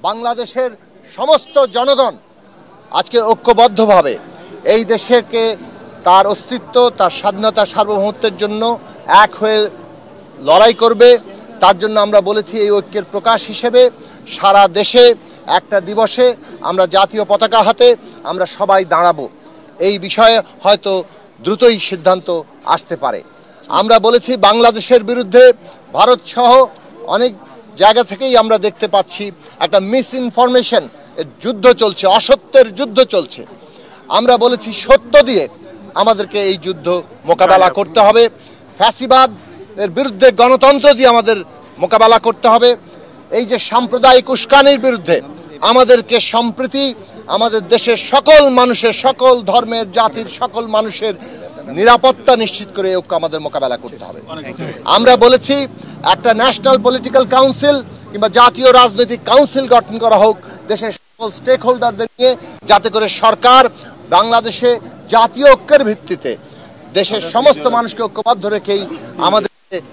বাংলাদেশের সমস্ত জনগণ আজকে ঐক্যবদ্ধভাবে এই দেশকে তার অস্তিত্ব, তার স্বাধীনতা, সার্বভৌমত্বের জন্য এক হয়ে লড়াই করবে। তার জন্য আমরা বলেছি এই ঐক্যের প্রকাশ হিসেবে সারা দেশে একটা দিবসে আমরা জাতীয় পতাকা হাতে আমরা সবাই দাঁড়াবো। এই বিষয়ে হয়তো দ্রুতই সিদ্ধান্ত আসতে পারে। আমরা বলেছি বাংলাদেশের বিরুদ্ধে ভারত সহ অনেক জায়গা থেকেই আমরা দেখতে পাচ্ছি একটা মিস ইনফরমেশন যুদ্ধ চলছে, অসত্যের যুদ্ধ চলছে। আমরা বলেছি সত্য দিয়ে আমাদেরকে এই যুদ্ধ মোকাবেলা করতে হবে। ফ্যাসিবাদ এর বিরুদ্ধে গণতন্ত্র দিয়ে আমাদের মোকাবেলা করতে হবে। এই যে সাম্প্রদায়িক উস্কানির বিরুদ্ধে আমাদেরকে সম্প্রীতি, আমাদের দেশের সকল মানুষের, সকল ধর্মের, জাতির সকল মানুষের নিরাপত্তা নিশ্চিত করে ঐক্য আমাদের মোকাবেলা করতে হবে। আমরা বলেছি একটা ন্যাশনাল পলিটিক্যাল কাউন্সিল কিংবা জাতীয় রাজনৈতিক কাউন্সিল গঠন করা হোক দেশের সকল স্টেক হোল্ডারদের নিয়ে, যাতে করে সরকার বাংলাদেশে জাতীয় ঐক্যের ভিত্তিতে দেশের সমস্ত মানুষকে ঐক্যবদ্ধ রেখেই আমাদের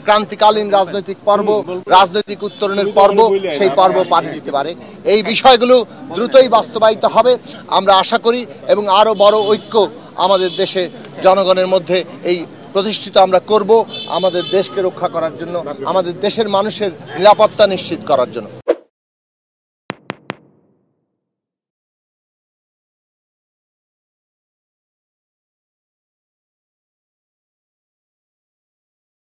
ক্রান্তিকালীন রাজনৈতিক পর্ব, রাজনৈতিক উত্তরণের পর্ব, সেই পর্ব পাড়ি দিতে পারে। এই বিষয়গুলো দ্রুতই বাস্তবায়িত হবে আমরা আশা করি, এবং আরও বড় ঐক্য আমাদের দেশে জনগণের মধ্যে এই প্রতিষ্ঠিত আমরা করব আমাদের দেশকে রক্ষা করার জন্য, আমাদের দেশের মানুষের নিরাপত্তা নিশ্চিত করার জন্য।